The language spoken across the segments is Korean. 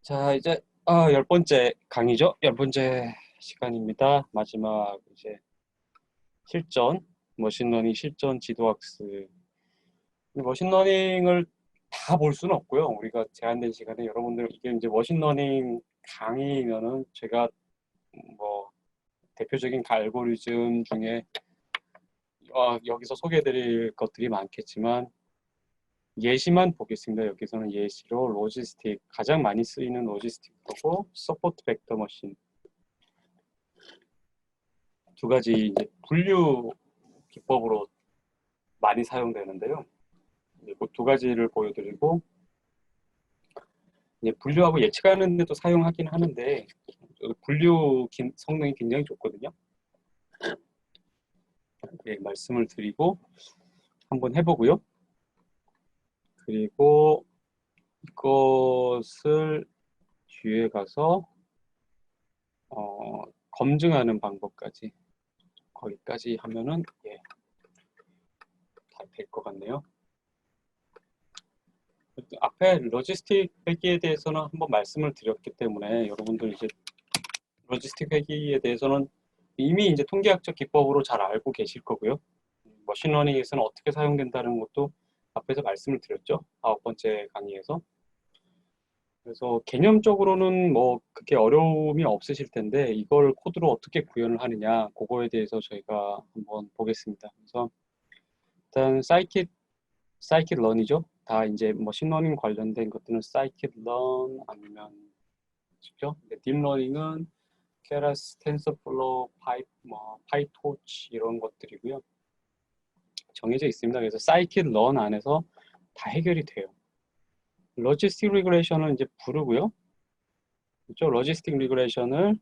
자, 이제 10번째 강의죠. 10번째 시간입니다. 마지막 이제 실전, 머신러닝 실전 지도학습. 머신러닝을 다 볼 수는 없고요. 우리가 제한된 시간에 여러분들 이게 이제 머신러닝 강의면은 제가 뭐 대표적인 알고리즘 중에 여기서 소개해드릴 것들이 많겠지만 예시만 보겠습니다. 여기서는 예시로 로지스틱, 가장 많이 쓰이는 로지스틱 보고 서포트 벡터 머신 두 가지 이제 분류 기법으로 많이 사용되는데요. 그두 가지를 보여드리고 이제 분류하고 예측하는 데도 사용하긴 하는데 분류 성능이 굉장히 좋거든요. 네, 말씀을 드리고 한번 해보고요. 그리고 이것을 뒤에 가서 검증하는 방법까지 거기까지 하면은 다 될 것 같네요. 앞에 로지스틱 회계에 대해서는 한번 말씀을 드렸기 때문에 여러분들 이제 로지스틱 회계에 대해서는 이미 이제 통계학적 기법으로 잘 알고 계실 거고요. 머신러닝에서는 어떻게 사용된다는 것도 앞에서 말씀을 드렸죠. 9번째 강의에서. 그래서 개념적으로는 뭐 그렇게 어려움이 없으실 텐데 이걸 코드로 어떻게 구현을 하느냐 그거에 대해서 저희가 한번 보겠습니다. 그래서 일단 사이킷런이죠. 다 이제 머신러닝 관련된 것들은 사이킷런 아니면 쉽죠. 딥러닝은 케라스, 텐서플로우, 파이토치 이런 것들이고요. 정해져 있습니다. 그래서 사이킷런 안에서 다 해결이 돼요. 로지스틱 리그레이션을 이제 부르고요. 그렇죠? 로지스틱 리그레이션을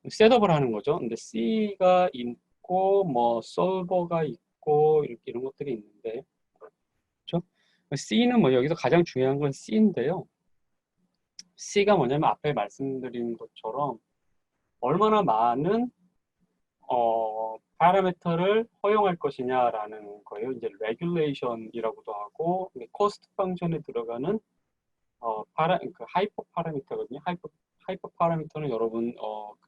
셋업을 하는 거죠. 근데 C가 있고 뭐 솔버가 있고 이렇게 이런 것들이 있는데 그렇죠? C는 뭐 여기서 가장 중요한 건 C인데요. C가 뭐냐면 앞에 말씀드린 것처럼 얼마나 많은 파라미터를 허용할 것이냐라는 거예요. 이제 레귤레이션이라고도 하고 코스트 펑션에 들어가는 하이퍼 파라미터거든요. 하이퍼 파라미터는 여러분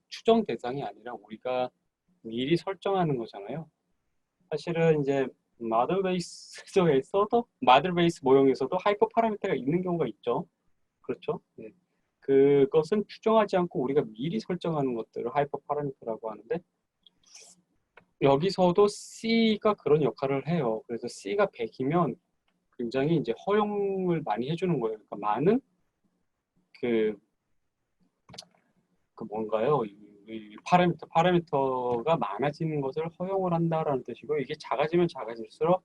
추정 대상이 아니라 우리가 미리 설정하는 거잖아요. 사실은 이제 마들 베이스 모형에서도 하이퍼 파라미터가 있는 경우가 있죠. 그렇죠? 네. 그것은 추정하지 않고 우리가 미리 설정하는 것들을 하이퍼 파라미터라고 하는데 여기서도 C가 그런 역할을 해요. 그래서 C가 100이면 굉장히 이제 허용을 많이 해주는 거예요. 그러니까 많은 그 뭔가요? 이 파라미터가 많아지는 것을 허용을 한다라는 뜻이고 이게 작아지면 작아질수록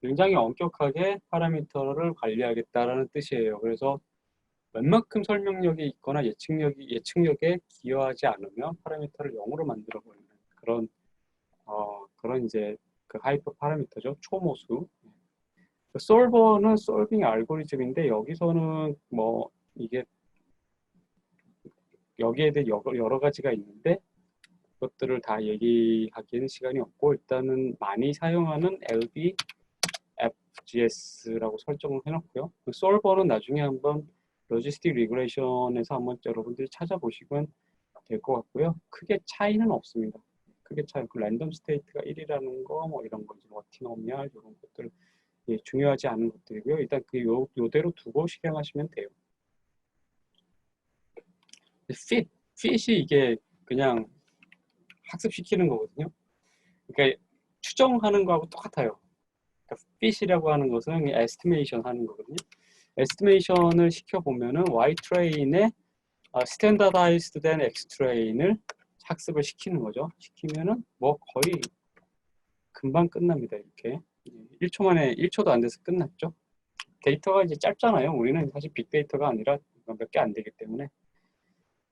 굉장히 엄격하게 파라미터를 관리하겠다라는 뜻이에요. 그래서 웬만큼 설명력이 있거나 예측력에 기여하지 않으면 파라미터를 0으로 만들어 버리는 그런 이제 그 하이퍼 파라미터죠. 초모수. 솔버는 솔빙 알고리즘인데 여기서는 뭐 이게 여기에 대해 여러 가지가 있는데 그것들을 다 얘기하기에는 시간이 없고 일단은 많이 사용하는 LB FGS라고 설정을 해놓고요. 그 솔버는 나중에 한번 로지스틱 리그레이션에서 한번 여러분들이 찾아보시면 될 것 같고요. 크게 차이는 없습니다. 크게 차이, 그 랜덤 스테이트가 1이라는 거, 뭐 이런 거, 워티노미얼 이런 것들 중요하지 않은 것들이고요. 일단 요대로 두고 실행하시면 돼요. 핏이 이게 그냥 학습시키는 거거든요. 그러니까 추정하는 거하고 똑같아요. 그러니까 fit이라고 하는 것은 에스티메이션 하는 거거든요. 에스티메이션을 시켜보면은 Y 트레인에 스탠다다이즈드 된 X 트레인을 학습을 시키는 거죠. 시키면은 뭐 거의 금방 끝납니다. 이렇게 1초 만에 1초도 안 돼서 끝났죠. 데이터가 이제 짧잖아요. 우리는 사실 빅데이터가 아니라 몇 개 안 되기 때문에.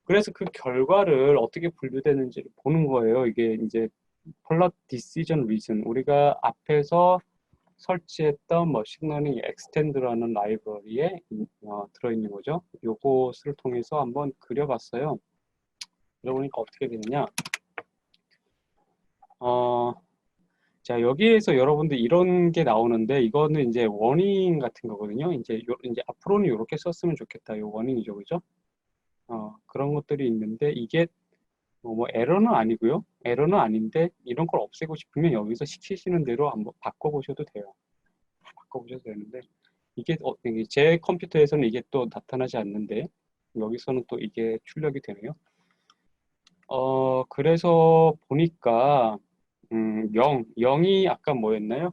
그래서 그 결과를 어떻게 분류되는지를 보는 거예요. 이게 이제 폴라 디시전 리즌 우리가 앞에서 설치했던 머신러닝 엑스텐드라는 라이브러리에 들어있는 거죠. 요것을 통해서 한번 그려봤어요. 그려보니까 어떻게 되느냐. 자, 여기에서 여러분들 이런 게 나오는데 이거는 이제 워닝 같은 거거든요. 이제 앞으로는 이렇게 썼으면 좋겠다. 이 워닝이죠. 그죠? 그런 것들이 있는데 이게 뭐 에러는 아니고요. 에러는 아닌데 이런 걸 없애고 싶으면 여기서 시키시는 대로 한번 바꿔보셔도 돼요. 바꿔보셔도 되는데 이게 제 컴퓨터에서는 이게 또 나타나지 않는데 여기서는 또 이게 출력이 되네요. 그래서 보니까 0이 아까 뭐였나요?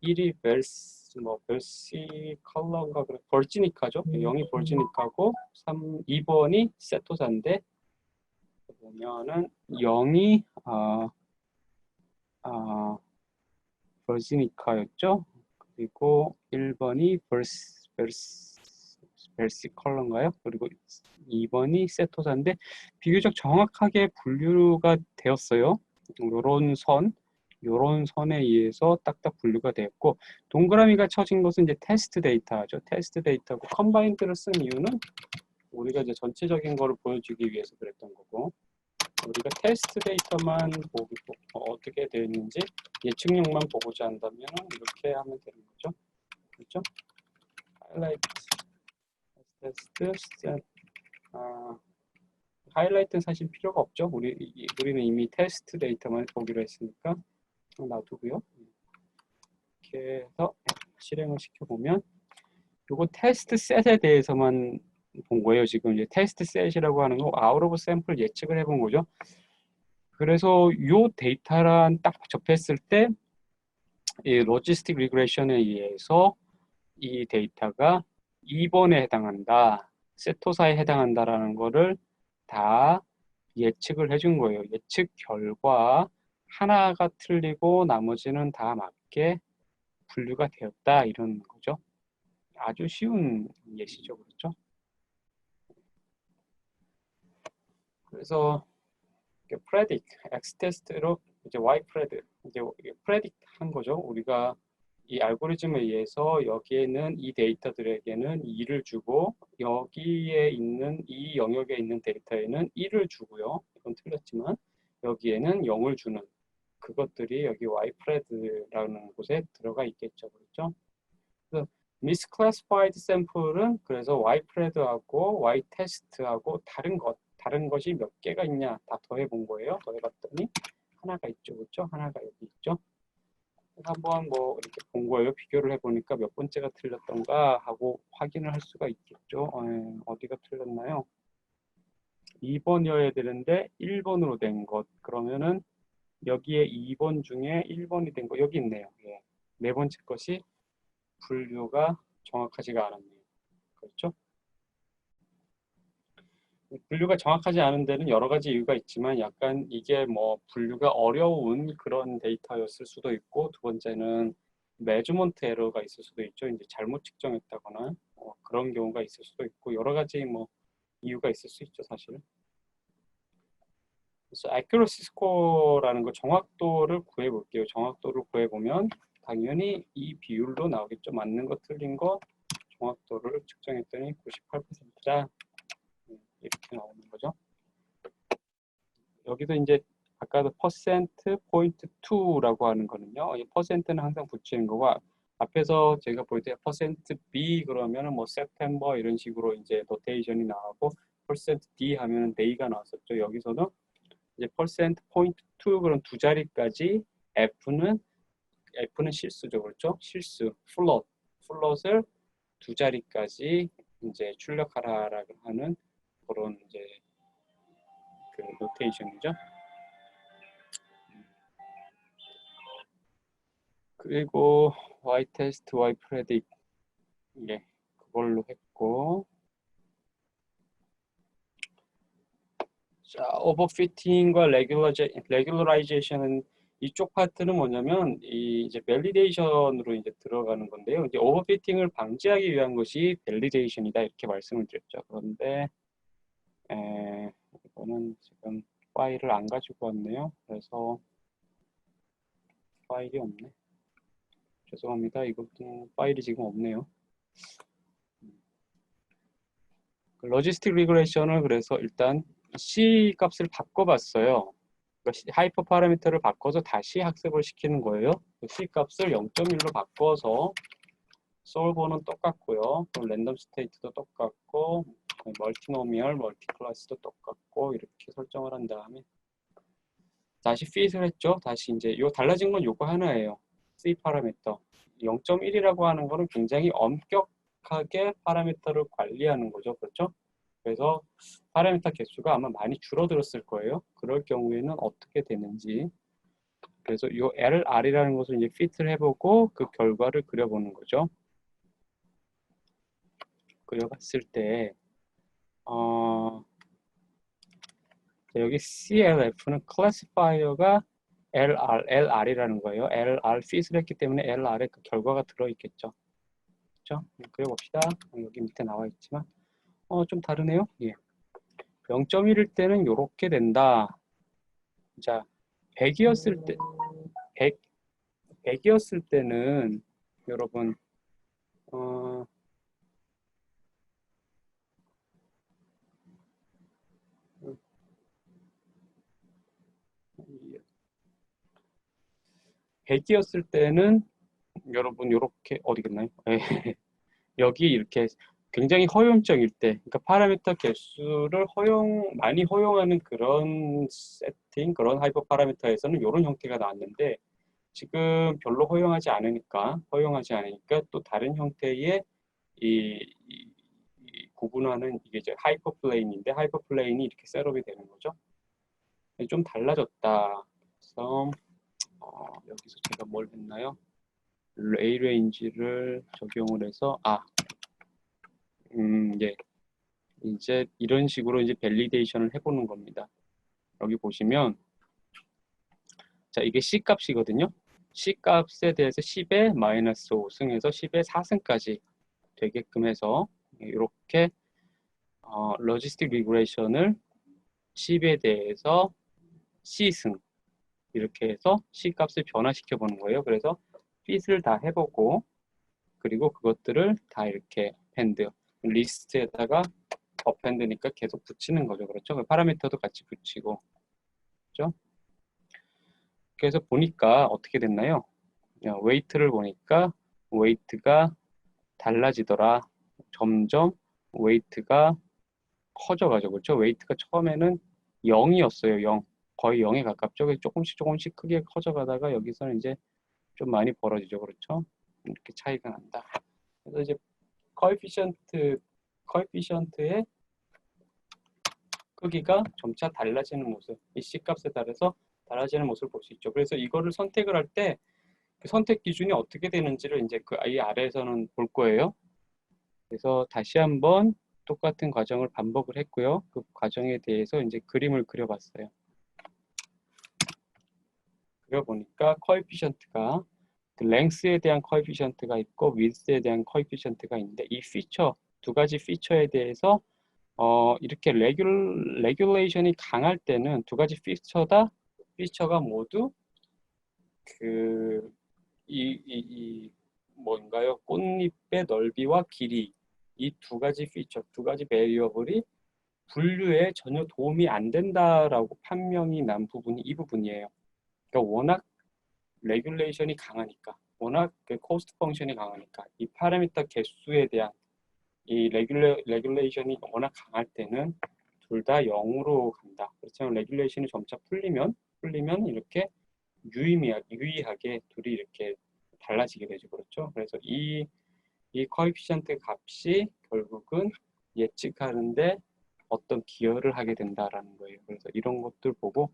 1이 벨시 컬러인가 그래 벌지니카죠. 0이 벌지니카고 2번이 세토사인데 보면은 0이 벌지니카였죠. 그리고 1번이 벨시 컬러인가요? 그리고 2번이 세토사인데 비교적 정확하게 분류가 되었어요. 요런 선에 의해서 딱딱 분류가 되었고 동그라미가 쳐진 것은 이제 테스트 데이터죠. 테스트 데이터고 컴바인드를 쓴 이유는 우리가 이제 전체적인 거를 보여주기 위해서 그랬던 거고 우리가 테스트 데이터만 어떻게 되어 있는지 예측력만 보고자 한다면 이렇게 하면 되는 거죠. 그렇죠? 하이라이트 테스트 하이라이트는 사실 필요가 없죠. 우리는 이미 테스트 데이터만 보기로 했으니까 놔두고요. 이렇게 해서 실행을 시켜보면 요거 테스트 셋에 대해서만 본 거예요. 지금 이제 테스트 셋이라고 하는 거 아웃 오브 샘플 예측을 해본 거죠. 그래서 요 데이터랑 딱 접했을 때 이 로지스틱 리그레션에 의해서 이 데이터가 2번에 해당한다, 세토사에 해당한다라는 거를 다 예측을 해준 거예요. 예측 결과 하나가 틀리고 나머지는 다 맞게 분류가 되었다 이런 거죠. 아주 쉬운 예시죠, 그렇죠? 그래서 predict x 테스트로 이제 y predict 이제 predict 한 거죠. 우리가 이 알고리즘에 의해서 여기에는 이 데이터들에게는 2를 주고 여기에 있는 이 영역에 있는 데이터에는 1을 주고요. 이건 틀렸지만 여기에는 0을 주는 그것들이 여기 ypred라는 곳에 들어가 있겠죠. 그렇죠? 그래서 misclassified sample은 그래서 ypred하고 ytest하고 다른 것이 몇 개가 있냐 다 더해 본 거예요. 더해 봤더니 하나가 있죠. 그렇죠? 하나가 여기 있죠. 한번 뭐 이렇게 본 거예요. 비교를 해보니까 몇 번째가 틀렸던가 하고 확인을 할 수가 있겠죠. 어디가 틀렸나요? 2번이어야 되는데 1번으로 된 것. 그러면은 여기에 2번 중에 1번이 된 거 여기 있네요. 예. 네 번째 것이 분류가 정확하지가 않았네요. 그렇죠? 분류가 정확하지 않은 데는 여러 가지 이유가 있지만 약간 이게 뭐 분류가 어려운 그런 데이터였을 수도 있고 두 번째는 매주먼트 에러가 있을 수도 있죠. 이제 잘못 측정했다거나 그런 경우가 있을 수도 있고 여러 가지 뭐 이유가 있을 수 있죠, 사실. 그래서 accuracy score라는 거 정확도를 구해 볼게요. 정확도를 구해 보면 당연히 이 비율로 나오겠죠. 맞는 거 틀린 거 정확도를 측정했더니 98%다. 이렇게 나오는 거죠. 여기서 이제 아까도 퍼센트 포인트 2라고 하는 거는요. 이 퍼센트는 항상 붙이는 거고 앞에서 제가 볼 때 퍼센트 B 그러면은 뭐 September 이런 식으로 이제 노테이션이 나오고 퍼센트 D 하면은 day가 나왔었죠. 여기서는 이제 퍼센트 포인트 2 그런 두 자리까지 F는 실수죠. 그렇죠? 실수 플롯을 두 자리까지 이제 출력하라라고 하는 그런 이제 그 노테이션이죠. 그리고 y 테스트, y predict 예, 그걸로 했고 자, 오버피팅과 레귤러라이제이션은 이쪽 파트는 뭐냐면 이제 밸리데이션으로 이제 들어가는 건데요. 이제 오버피팅을 방지하기 위한 것이 밸리데이션이다 이렇게 말씀을 드렸죠. 그런데 이거는 지금 파일을 안 가지고 왔네요. 그래서 파일이 없네. 죄송합니다. 이것도 파일이 지금 없네요. 로지스틱 리그레이션을 그래서 일단 C 값을 바꿔봤어요. 그러니까 하이퍼 파라미터를 바꿔서 다시 학습을 시키는 거예요. C 값을 0.1로 바꿔서 솔버는 똑같고요. 그럼 랜덤 스테이트도 똑같고 멀티노미얼, 멀티클래스도 똑같고 이렇게 설정을 한 다음에 다시 fit을 했죠. 다시 이제 요 달라진 건 요거 하나예요. C 파라미터 0.1이라고 하는 거는 굉장히 엄격하게 파라미터를 관리하는 거죠. 그렇죠? 그래서 파라미터 개수가 아마 많이 줄어들었을 거예요. 그럴 경우에는 어떻게 되는지. 그래서 이 LR이라는 것을 이제 fit를 해보고 그 결과를 그려보는 거죠. 그려봤을 때, 여기 CLF는 클래시파이어가 LR이라는 거예요. LR fit을 했기 때문에 LR에 그 결과가 들어있겠죠. 그렇죠? 그려봅시다. 여기 밑에 나와 있지만, 좀 다르네요. 예. 0.1일 때는 이렇게 된다. 자, 100이었을 때, 100이었을 때는 여러분, 어, 100이었을 때는 여러분 이렇게 어디겠나요? 여기 이렇게 굉장히 허용적일 때, 그러니까 파라미터 개수를 많이 허용하는 그런 세팅, 그런 하이퍼 파라미터에서는 이런 형태가 나왔는데 지금 별로 허용하지 않으니까 또 다른 형태의 이 구분하는 이게 이제 하이퍼 플레인인데 하이퍼 플레인이 이렇게 셋업이 되는 거죠. 좀 달라졌다. 그래서 여기서 제가 뭘 했나요? 레이 레인지를 적용을 해서 예. 이제 이런 식으로 이제 밸리데이션을 해보는 겁니다. 여기 보시면 자 이게 C 값이거든요. C 값에 대해서 10의 마이너스 5승에서 10의 4승까지 되게끔 해서 이렇게 로지스틱 리그레이션을 10에 대해서 C승 이렇게 해서 C 값을 변화시켜 보는 거예요. 그래서 fit을 다 해보고 그리고 그것들을 다 이렇게 append 리스트에다가 append니까 계속 붙이는 거죠. 그렇죠? 그 파라미터도 같이 붙이고 그렇죠? 그래서 보니까 어떻게 됐나요? 웨이트를 보니까 웨이트가 달라지더라. 점점 웨이트가 커져가죠. 그렇죠? 웨이트가 처음에는 0이었어요. 0. 거의 0에 가깝죠. 그래서 조금씩 크게 커져가다가 여기서는 이제 좀 많이 벌어지죠. 그렇죠? 이렇게 차이가 난다. 그래서 이제 코에피션트의 크기가 점차 달라지는 모습, 이 C값에 따라서 달라지는 모습을 볼 수 있죠. 그래서 이거를 선택을 할 때 그 선택 기준이 어떻게 되는지를 이제 그 이 아래에서는 볼 거예요. 그래서 다시 한번 똑같은 과정을 반복을 했고요. 그 과정에 대해서 이제 그림을 그려봤어요. 그려보니까 코에피션트가 그 랭스에 대한 코에피션트가 있고 위드스에 대한 코에피션트가 있는데 이 피처 두 가지 피처에 대해서 이렇게 레귤레이션이 강할 때는 두 가지 피처가 모두 뭔가요? 꽃잎의 넓이와 길이 이 두 가지 피처, 두 가지 베리어블이 분류에 전혀 도움이 안 된다라고 판명이 난 부분이 이 부분이에요. 그러니까 워낙 레귤레이션이 강하니까, 워낙 그 코스트 펑션이 강하니까 이 파라미터 개수에 대한 이 레귤레이션이 워낙 강할 때는 둘 다 0으로 간다. 그렇지만 레귤레이션이 점차 풀리면 이렇게 유의하게 둘이 이렇게 달라지게 되죠. 그렇죠? 그래서 이 코에피션트 값이 결국은 예측하는데 어떤 기여를 하게 된다라는 거예요. 그래서 이런 것들 보고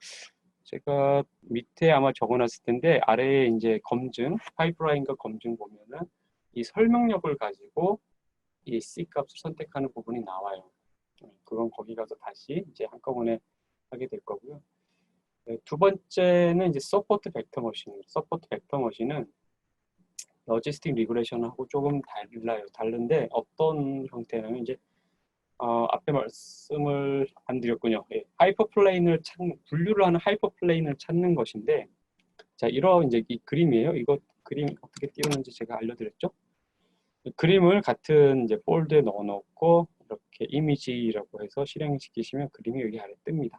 제가 밑에 아마 적어놨을 텐데 아래에 이제 파이프라인과 검증 보면은 이 설명력을 가지고 이 C 값을 선택하는 부분이 나와요. 그건 거기 가서 다시 이제 한꺼번에 하게 될 거고요. 네, 두 번째는 이제 서포트 벡터 머신입니다. 서포트 벡터 머신은 로지스틱 리그레이션하고 조금 달라요. 다른데 어떤 형태냐면 이제 앞에 말씀을 안 드렸군요. 예, 분류를 하는 하이퍼플레인을 찾는 것인데 자, 이런 이제 이 그림이에요. 이거 그림 어떻게 띄우는지 제가 알려드렸죠. 그림을 같은 이제 폴드에 넣어놓고 이렇게 이미지라고 해서 실행시키시면 그림이 여기 아래 뜹니다.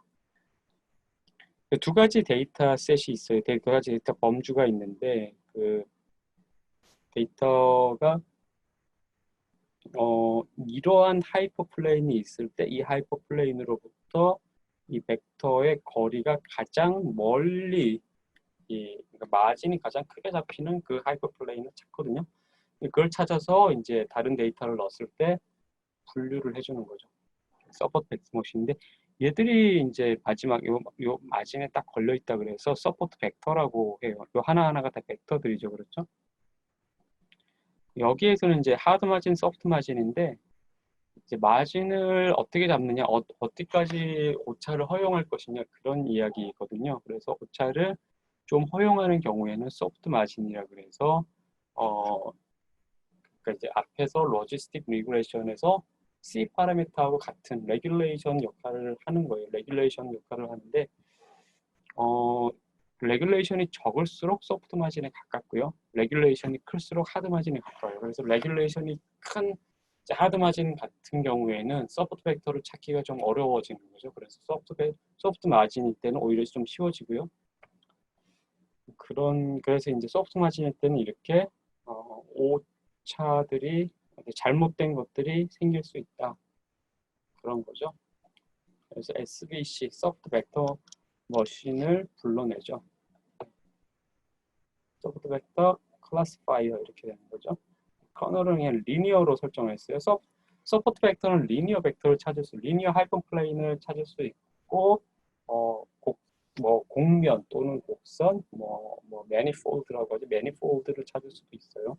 두 가지 데이터 셋이 있어요. 두 가지 데이터 범주가 있는데 그 데이터가 이러한 하이퍼플레인이 있을 때 이 하이퍼플레인으로부터 이 벡터의 거리가 가장 멀리 그러니까 마진이 가장 크게 잡히는 그 하이퍼플레인을 찾거든요. 그걸 찾아서 이제 다른 데이터를 넣었을 때 분류를 해주는 거죠. 서포트 벡터 머신인데 얘들이 이제 마지막 요 마진에 딱 걸려 있다 그래서 서포트 벡터라고 해요. 요 하나하나가 다 벡터들이죠, 그렇죠? 여기에서는 이제 하드 마진, 소프트 마진인데 이제 마진을 어떻게 잡느냐, 어디까지 오차를 허용할 것이냐 그런 이야기거든요. 그래서 오차를 좀 허용하는 경우에는 소프트 마진이라 그래서 그러니까 이제 앞에서 로지스틱 리그레이션에서 C 파라미터하고 같은 레귤레이션 역할을 하는 거예요. 레귤레이션 역할을 하는데 레귤레이션이 적을수록 소프트 마진에 가깝고요. 레귤레이션이 클수록 하드 마진에 가까워요. 그래서 레귤레이션이 큰 하드 마진 같은 경우에는 소프트 벡터를 찾기가 좀 어려워지는 거죠. 그래서 소프트 마진일 때는 오히려 좀 쉬워지고요. 그래서 이제 소프트 마진일 때는 이렇게 오차들이 잘못된 것들이 생길 수 있다. 그런 거죠. 그래서 SVC, 소프트 벡터 머신을 불러내죠. 소프트 벡터 클래시파이어 이렇게 되는 거죠. 커널은 그냥 리니어로 설정했어요. 서포트 벡터는 리니어 벡터를 찾을 수, 리니어 하이퍼플레인을 찾을 수 있고, 곡면 또는 곡선, 매니폴드라고 하죠. 매니폴드를 찾을 수도 있어요.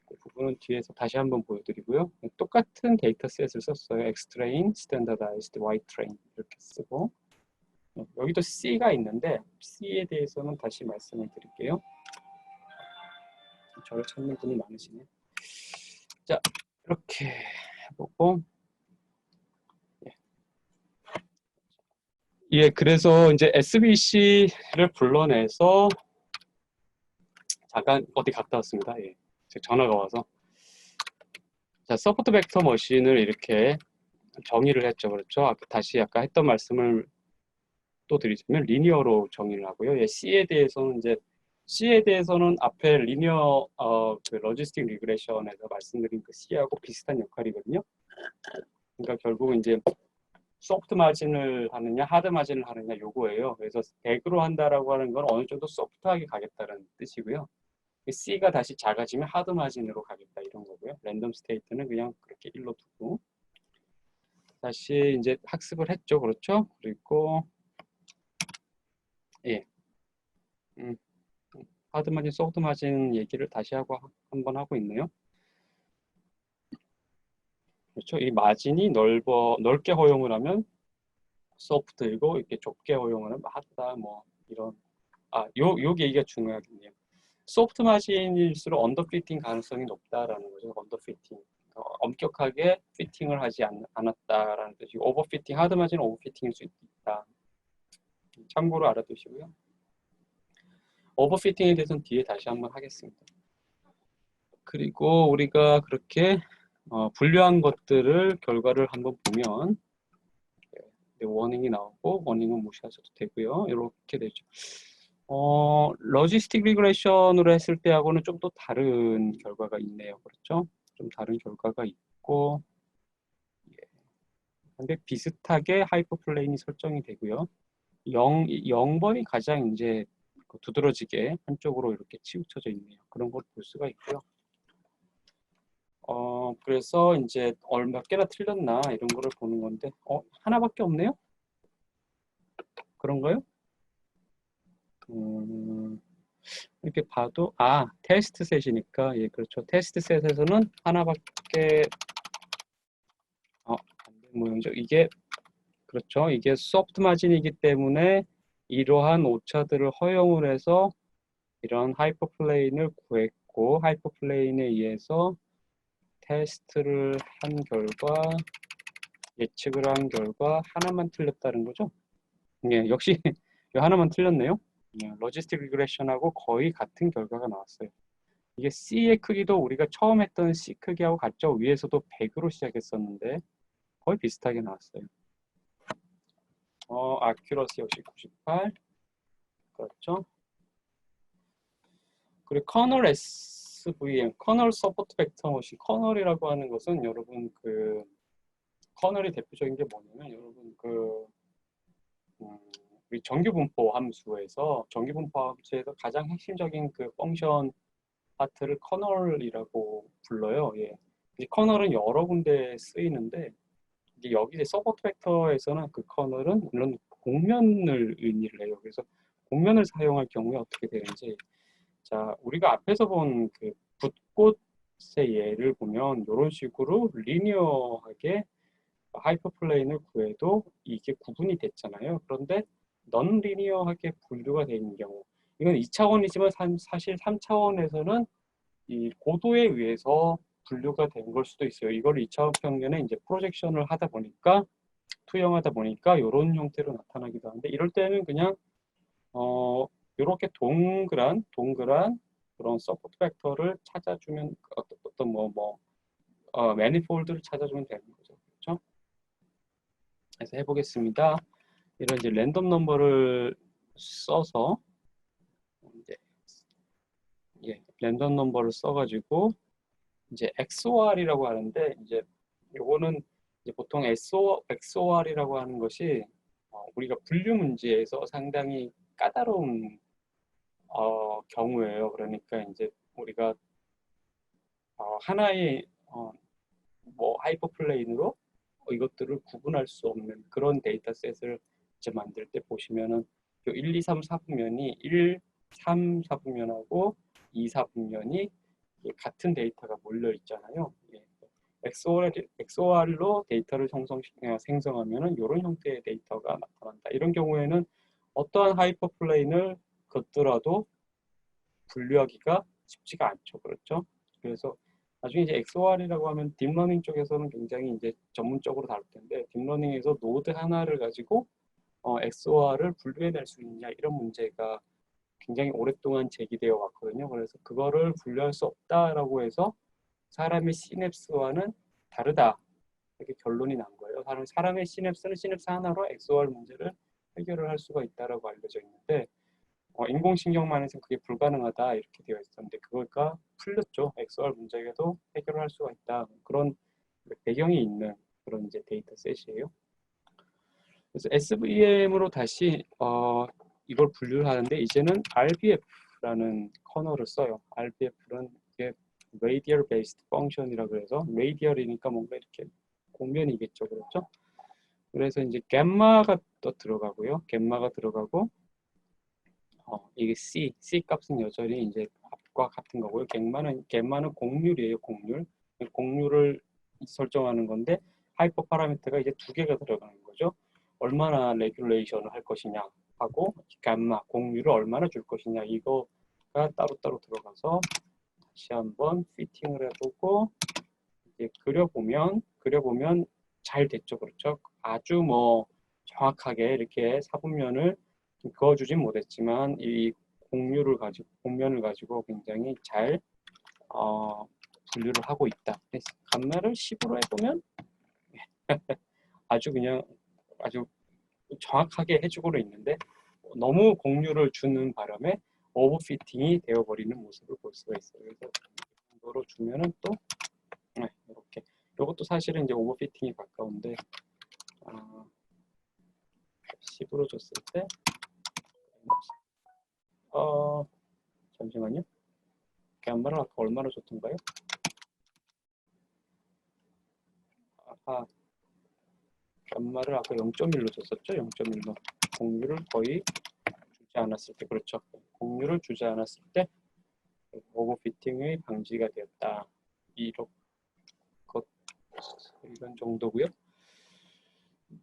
그 부분은 뒤에서 다시 한번 보여드리고요. 똑같은 데이터셋을 썼어요. Xtrain, Standardized, Ytrain 이렇게 쓰고 여기도 C가 있는데 C에 대해서는 다시 말씀을 드릴게요. 저를 찾는 분이 많으시네요. 자, 이렇게 해보고 예, 그래서 이제 SBC를 불러내서 잠깐 어디 갔다 왔습니다. 예, 전화가 와서 자, 서포트 벡터 머신을 이렇게 정의를 했죠. 그렇죠? 다시 아까 했던 말씀을 또 드리자면 리니어로 정의를 하고요. 예, C에 대해서는 앞에 리니어 그 로지스틱 리그레션에서 말씀드린 그 C하고 비슷한 역할이거든요. 그러니까 결국 이제 소프트 마진을 하느냐 하드 마진을 하느냐 요거예요. 그래서 100으로 한다라고 하는 건 어느 정도 소프트하게 가겠다는 뜻이고요. C가 다시 작아지면 하드 마진으로 가겠다 이런 거고요. 랜덤 스테이트는 그냥 그렇게 1로 두고 다시 이제 학습을 했죠. 그렇죠? 그리고 예. 하드 마진, 소프트 마진 얘기를 다시 한번 하고 있네요. 그렇죠? 이 마진이 넓게 허용을 하면 소프트이고 이렇게 좁게 허용을 하면 하드다 뭐 이런 요 얘기가 중요하겠네요. 소프트 마진일수록 언더피팅 가능성이 높다라는 거죠. 언더피팅. 엄격하게 피팅을 하지 않았다라는 뜻이고 오버피팅, 하드 마진은 오버피팅일 수 있다. 참고로 알아두시고요. 오버피팅에 대해서는 뒤에 다시 한번 하겠습니다. 그리고 우리가 그렇게 분류한 것들을 결과를 한번 보면 워닝이 나오고 워닝은 무시하셔도 되고요. 이렇게 되죠. 로지스틱 리그레이션으로 했을 때하고는 좀 또 다른 결과가 있네요. 그렇죠? 좀 다른 결과가 있고 근데 비슷하게 하이퍼플레인이 설정이 되고요. 0번이 가장 이제 두드러지게 한쪽으로 이렇게 치우쳐져 있네요. 그런 걸 볼 수가 있고요. 그래서 이제 몇 개나 틀렸나 이런 거를 보는 건데 하나밖에 없네요? 그런가요? 이렇게 봐도 테스트 셋이니까 예 그렇죠. 테스트 셋에서는 하나밖에 안 된 모양이죠. 이게 그렇죠. 이게 소프트 마진이기 때문에 이러한 오차들을 허용을 해서 이런 하이퍼플레인을 구했고 하이퍼플레인에 의해서 테스트를 한 결과 예측을 한 결과 하나만 틀렸다는 거죠. 예, 역시 하나만 틀렸네요. 예, 로지스틱 리그레션하고 거의 같은 결과가 나왔어요. 이게 C의 크기도 우리가 처음 했던 C 크기하고 같죠. 위에서도 100으로 시작했었는데 거의 비슷하게 나왔어요. accuracy 역시 98. 그렇죠. 그리고 커널 SVM, 커널 서포트 벡터 머신. 커널이라고 하는 것은 여러분 그 커널이 대표적인 게 뭐냐면 여러분 그 우리 정규분포 함수에서 가장 핵심적인 그 펑션 파트를 커널이라고 불러요. 예. 이 커널은 여러 군데 쓰이는데 이제 여기 이제 서포트 벡터에서는 그 커널은 물론 공면을 의미를 해요. 그래서 공면을 사용할 경우에 어떻게 되는지, 자 우리가 앞에서 본 그 붓꽃의 예를 보면 이런 식으로 리니어하게 하이퍼플레인을 구해도 이게 구분이 됐잖아요. 그런데 넌 리니어하게 분류가 되는 경우, 이건 2차원이지만 사실 3차원에서는 이 고도에 의해서 분류가 된 걸 수도 있어요. 이걸 2차원 평면에 이제 프로젝션을 하다 보니까 투영하다 보니까 이런 형태로 나타나기도 하는데, 이럴 때는 그냥 이렇게 동그란 그런 서포트 벡터를 찾아주면 어떤 매니폴드를 찾아주면 되는 거죠. 그렇죠? 그래서 해보겠습니다. 이런 이제 랜덤 넘버를 써서 이제 랜덤 넘버를 써가지고 이제 XOR이라고 하는데, 이제 요거는 이제 보통 XOR이라고 하는 것이 우리가 분류 문제에서 상당히 까다로운 경우예요. 그러니까 이제 우리가 하나의 하이퍼플레인으로 이것들을 구분할 수 없는 그런 데이터셋을 이제 만들 때 보시면은 요 1, 2, 3, 4분면이 1, 3, 4분면하고 2, 4분면이 같은 데이터가 몰려 있잖아요. 예. XOR로 데이터를 생성하면은 이런 형태의 데이터가 나타난다. 이런 경우에는 어떠한 하이퍼플레인을 걷더라도 분류하기가 쉽지가 않죠. 그렇죠? 그래서 나중에 이제 XOR이라고 하면 딥러닝 쪽에서는 굉장히 이제 전문적으로 다룰 텐데, 딥러닝에서 노드 하나를 가지고 XOR을 분류해낼 수 있냐, 이런 문제가 굉장히 오랫동안 제기되어 왔거든요. 그래서 그거를 분류할 수 없다라고 해서 사람의 시냅스와는 다르다, 이렇게 결론이 난 거예요. 사람의 시냅스는 시냅스 하나로 XOR 문제를 해결을 할 수가 있다라고 알려져 있는데, 인공신경만에서는 그게 불가능하다 이렇게 되어 있었는데, 그거가 풀렸죠. XOR 문제에도 해결을 할 수가 있다. 그런 배경이 있는 그런 이제 데이터셋이에요. 그래서 SVM으로 다시 이걸 분류를 하는데, 이제는 RBF라는 커널을 써요. RBF는 이게 Radial Based Function이라고 해서, 레이디얼이니까 뭔가 이렇게 공면이겠죠, 그렇죠? 그래서 이제 갬마가 또 들어가고요. 갬마가 들어가고 이게 C 값은 여전히 이제 앞과 같은 거고요. 갬마는 공률이에요. 공률을 설정하는 건데, 하이퍼 파라미터가 이제 두 개가 들어가는 거죠. 얼마나 레귤레이션을 할 것이냐 하고, 갬마 공률을 얼마나 줄 것이냐, 이거가 따로따로 들어가서 다시 한번 피팅을 해보고 이제 그려보면 잘 됐죠. 그렇죠? 아주 정확하게 이렇게 사분면을 그어주진 못했지만 이 공면을 가지고 굉장히 잘 분류를 하고 있다. 감마를 10으로 해보면 아주 정확하게 해주고 있는데, 너무 공률을 주는 바람에 오버피팅이 되어버리는 모습을 볼 수가 있어요. 그래서 이 정도로 주면은 또 이렇게, 이것도 사실은 이제 오버피팅이 가까운데 10으로 줬을 때 잠시만요. 갬마를 아까 얼마나 줬던가요? 갬마를 아까 0.1로 줬었죠? 0.1로. 공률을 거의 주지 않았을 때, 그렇죠. 공률을 주지 않았을 때 오버피팅의 방지가 되었다. 이런 정도고요.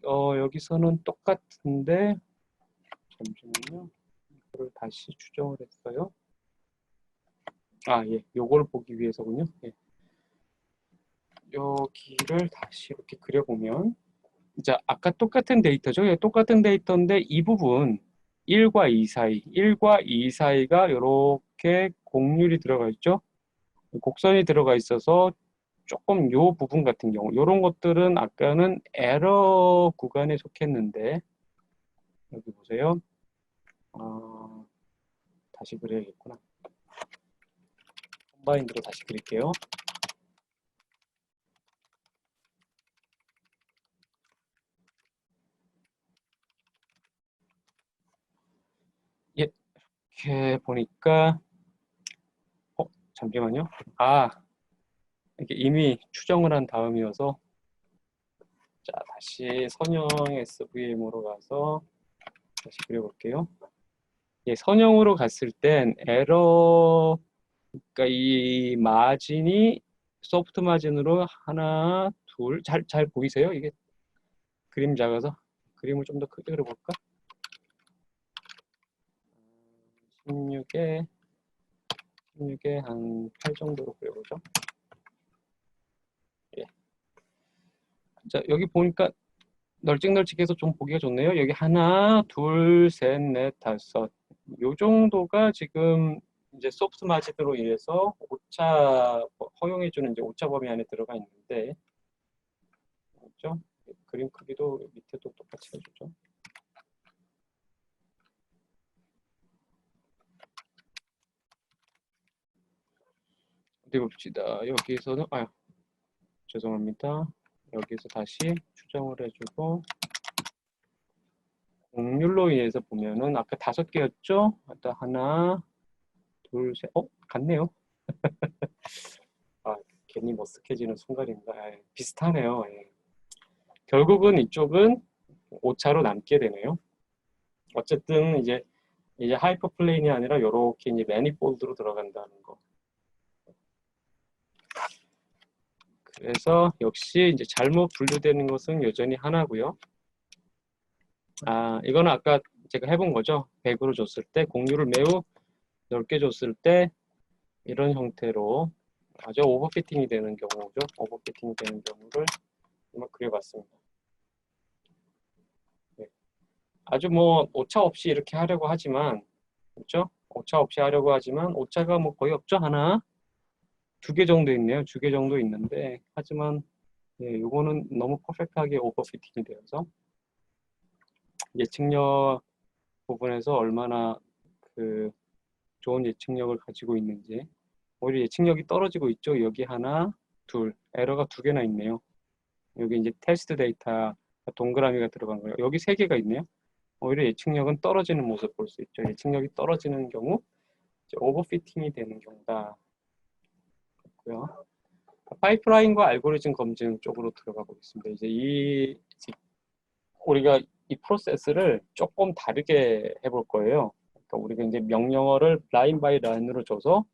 여기서는 똑같은데, 잠시만요. 이거를 다시 추정을 했어요. 예, 요걸 보기 위해서군요. 예. 여기를 다시 이렇게 그려보면, 자, 아까 똑같은 데이터죠. 예, 똑같은 데이터인데 이 부분 1과 2 사이가 이렇게 곡률이 들어가 있죠. 곡선이 들어가 있어서 조금 요 부분 같은 경우, 이런 것들은 아까는 에러 구간에 속했는데, 여기 보세요. 다시 그려야겠구나. 컴바인드로 다시 그릴게요. 예, 이렇게 보니까 잠시만요. 이게 이미 추정을 한 다음이어서 자, 다시 선형 SVM으로 가서 다시 그려볼게요. 예, 선형으로 갔을 땐 에러, 그러니까 이 마진이 소프트 마진으로 하나, 둘, 잘 보이세요? 이게 그림 작아서 그림을 좀 더 크게 그려볼까? 16에 한 8 정도로 그려보죠. 예. 자, 여기 보니까 널찍널찍해서 좀 보기가 좋네요. 여기 하나, 둘, 셋, 넷, 다섯. 요 정도가 지금 이제 소프트 마진으로 인해서 오차 허용해주는 이제 오차 범위 안에 들어가 있는데, 그렇죠? 그림 크기도 밑에도 똑같이 해주죠. 어디 봅시다. 여기에서는 죄송합니다. 여기서 다시 추정을 해주고 곡률로 인해서 보면은 아까 5개였죠? 일단 하나, 둘, 셋, 같네요. 괜히 머쓱해지는 순간입니다. 비슷하네요. 예. 결국은 이쪽은 오차로 남게 되네요. 어쨌든 이제 하이퍼플레인이 아니라 이렇게 이제 매니폴드로 들어간다는 거. 그래서 역시 이제 잘못 분류되는 것은 여전히 하나고요. 이거는 아까 제가 해본 거죠. 100으로 줬을 때 곡률을 매우 넓게 줬을 때 이런 형태로 아주 오버피팅이 되는 경우죠. 오버피팅이 되는 경우를 한번 그려봤습니다. 네. 아주 뭐 오차 없이 이렇게 하려고 하지만, 그렇죠? 오차 없이 하려고 하지만 오차가 뭐 거의 없죠. 하나, 2개 정도 있네요. 2개 정도 있는데 하지만 이거는 너무 퍼펙트하게 오버피팅이 되어서 예측력 부분에서 얼마나 그 좋은 예측력을 가지고 있는지 오히려 예측력이 떨어지고 있죠. 여기 하나, 둘, 에러가 2개나 있네요. 여기 이제 테스트 데이터 동그라미가 들어간 거예요. 여기 3개가 있네요. 오히려 예측력은 떨어지는 모습 볼 수 있죠. 예측력이 떨어지는 경우 오버피팅이 되는 경우다. 그렇고요. 파이프라인과 알고리즘 검증 쪽으로 들어가 보겠습니다. 이제 우리가 이 프로세스를 조금 다르게 해볼 거예요. 그러니까 우리가 이제 명령어를 라인 바이 라인으로 줘서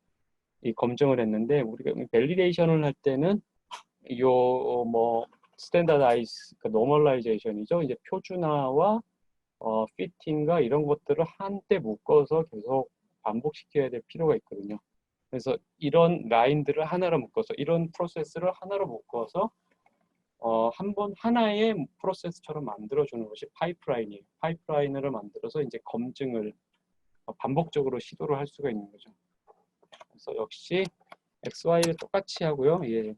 이 검증을 했는데 우리가 밸리데이션을 할 때는 뭐 스탠다다이즈, 그 노멀라이제이션이죠. 이제 표준화와 피팅과 이런 것들을 한때 묶어서 계속 반복시켜야 될 필요가 있거든요. 그래서 이런 라인들을 하나로 묶어서 이런 프로세스를 하나로 묶어서 한 번 하나의 프로세스처럼 만들어주는 것이 파이프라인이에요. 파이프라인을 만들어서 이제 검증을 반복적으로 시도를 할 수가 있는 거죠. 그래서 역시 XY를 똑같이 하고요. 예.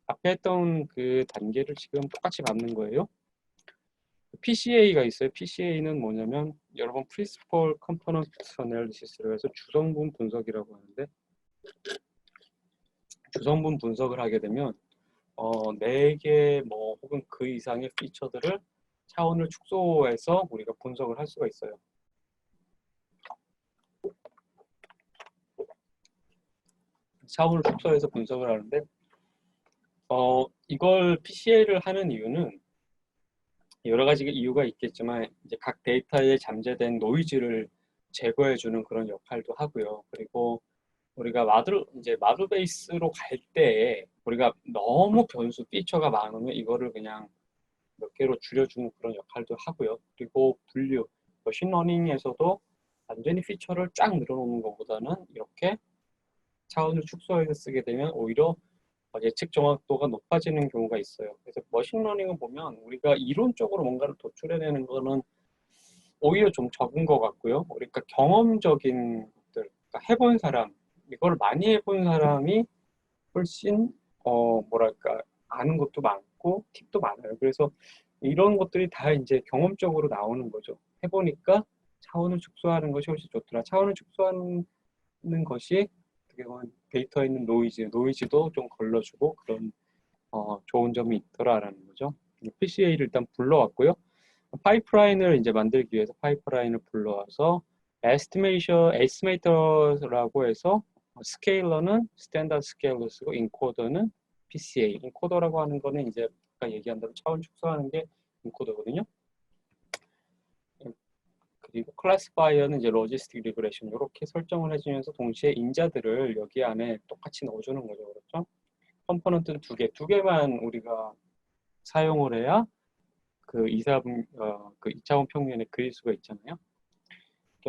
앞에 했던 그 단계를 지금 똑같이 밟는 거예요. PCA가 있어요. PCA는 뭐냐면 여러분 Principal Component Analysis로 해서 주성분 분석이라고 하는데 주성분 분석을 하게 되면 4개 뭐 혹은 그 이상의 피처들을 차원을 축소해서 우리가 분석을 할 수가 있어요. 차원을 축소해서 분석을 하는데 이걸 PCA를 하는 이유는 여러 가지 이유가 있겠지만 이제 각 데이터에 잠재된 노이즈를 제거해주는 그런 역할도 하고요. 그리고 우리가 마드 베이스로 갈 때 우리가 너무 변수 피처가 많으면 이거를 그냥 몇 개로 줄여주는 그런 역할도 하고요. 그리고 분류, 머신러닝에서도 완전히 피처를 쫙 늘어놓는 것보다는 이렇게 차원을 축소해서 쓰게 되면 오히려 예측 정확도가 높아지는 경우가 있어요. 그래서 머신러닝을 보면 우리가 이론적으로 뭔가를 도출해내는 거는 오히려 좀 적은 것 같고요. 그러니까 경험적인 것들, 그러니까 해본 사람, 이걸 많이 해본 사람이 훨씬 뭐랄까 아는 것도 많고 팁도 많아요. 그래서 이런 것들이 다 이제 경험적으로 나오는 거죠. 해보니까 차원을 축소하는 것이 훨씬 좋더라. 차원을 축소하는 것이 어떻게 보면 데이터에 있는 노이즈도 좀 걸러주고 그런 좋은 점이 있더라라는 거죠. PCA를 일단 불러왔고요. 파이프라인을 이제 만들기 위해서 파이프라인을 불러와서 에스티메이터라고 해서 스케일러는 스탠다드 스케일러 쓰고 인코더는 PCA. 인코더라고 하는 거는 이제 아까 얘기한 대로 차원 축소하는 게 인코더거든요. 그리고 클래시파이어는 이제 로지스틱 리그레션 이렇게 설정을 해주면서 동시에 인자들을 여기 안에 똑같이 넣어주는 거죠. 그렇죠? 컴포넌트는 두 개만 우리가 사용을 해야 그 2차원 평면의 그리수가 있잖아요.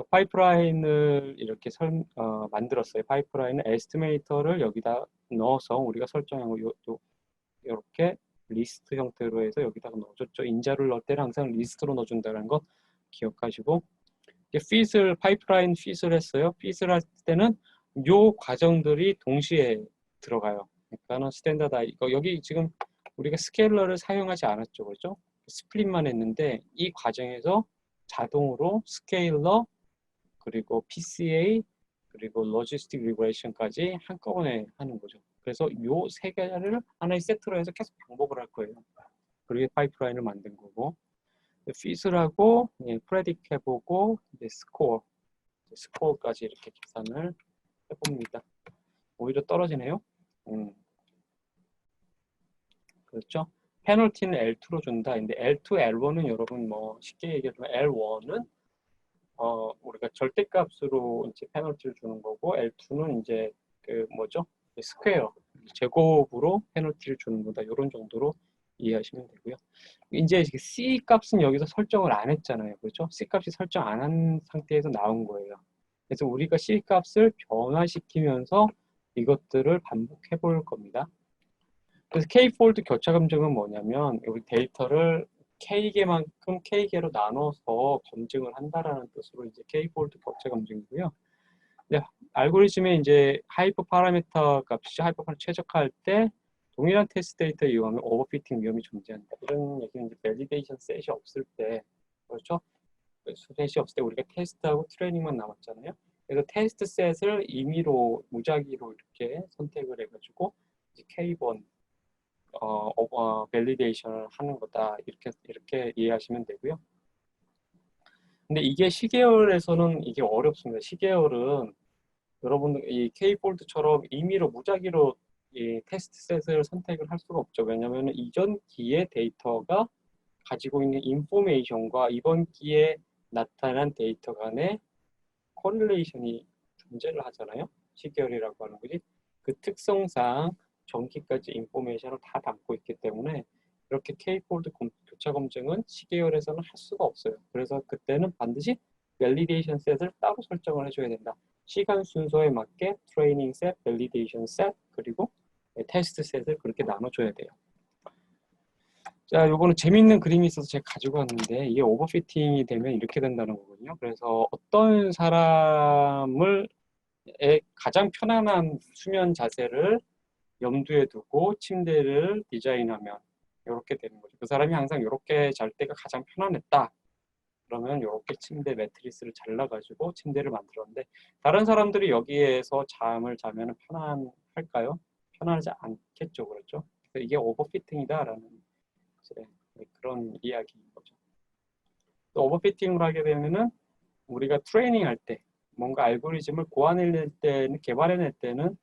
파이프라인을 이렇게 만들었어요. 파이프라인은 에스티메이터를 여기다 넣어서 우리가 설정한 거 이렇게 리스트 형태로 해서 여기다가 넣어줬죠. 인자를 넣을 때는 항상 리스트로 넣어준다는 거 기억하시고, 파이프라인 핏을 했어요. 핏을 할 때는 요 과정들이 동시에 들어가요. 그러니까는 스탠다드 여기 지금 우리가 스케일러를 사용하지 않았죠, 그렇죠? 스플릿만 했는데 이 과정에서 자동으로 스케일러 그리고 PCA 그리고 로지스틱 리그레이션까지 한꺼번에 하는 거죠. 그래서 요 세 개를 하나의 세트로 해서 계속 반복을 할 거예요. 그리고 파이프라인을 만든 거고, 핏을 하고 프레딕 해보고 이제 스코어까지 이렇게 계산을 해봅니다. 오히려 떨어지네요. 그렇죠? 페널티는 L2로 준다. 근데 L2, L1은 여러분 뭐 쉽게 얘기하면 L1은 우리가 절대값으로 이제 페널티를 주는 거고, L2는 이제 그 뭐죠? 스퀘어 제곱으로 페널티를 주는 거다. 이런 정도로 이해하시면 되고요. 이제 C 값은 여기서 설정을 안 했잖아요. 그렇죠? C 값이 설정 안 한 상태에서 나온 거예요. 그래서 우리가 C 값을 변화시키면서 이것들을 반복해 볼 겁니다. 그래서 K-폴드 교차 검증은 뭐냐면 우리 데이터를 K개만큼 K개로 나눠서 검증을 한다라는 뜻으로 이제 K-폴드 교차 검증이고요. 근데 알고리즘에 이제 하이퍼 파라미터 값이 하이퍼 파라미터 최적화할 때 동일한 테스트 데이터 이용하면 오버피팅 위험이 존재한다. 이런 얘기는 이제 밸리데이션 셋이 없을 때, 그렇죠? 셋이 없을 때 우리가 테스트하고 트레이닝만 남았잖아요. 그래서 테스트 셋을 임의로 무작위로 이렇게 선택을 해가지고 이제 K1 밸리데이션을 하는 거다. 이렇게 이해하시면 되고요. 근데 이게 시계열에서는 이게 어렵습니다. 시계열은 여러분들 이 K폴드처럼 임의로 무작위로 이 테스트 셋을 선택을 할 수가 없죠. 왜냐하면 이전 기의 데이터가 가지고 있는 인포메이션과 이번 기에 나타난 데이터 간의 코릴레이션이 존재를 하잖아요. 시계열이라고 하는 거지. 그 특성상 전기까지 인포메이션을 다 담고 있기 때문에 이렇게 K폴드 교차 검증은 시계열에서는 할 수가 없어요. 그래서 그때는 반드시 밸리데이션 셋을 따로 설정을 해줘야 된다. 시간 순서에 맞게 트레이닝 셋, 밸리데이션 셋, 그리고 테스트 셋을 그렇게 나눠줘야 돼요. 자, 요거는 재밌는 그림이 있어서 제가 가지고 왔는데 이게 오버피팅이 되면 이렇게 된다는 거거든요. 그래서 어떤 사람을 가장 편안한 수면 자세를 염두에 두고 침대를 디자인하면 이렇게 되는 거죠. 그 사람이 항상 이렇게 잘 때가 가장 편안했다. 그러면 이렇게 침대 매트리스를 잘라가지고 침대를 만들었는데 다른 사람들이 여기에서 잠을 자면 편안할까요? 편안하지 않겠죠, 그렇죠? 그래서 이게 오버피팅이다라는 그런 이야기인 거죠. 또 오버피팅을 하게 되면은 우리가 트레이닝 할 때 뭔가 알고리즘을 고안해낼 때는 개발해낼 때는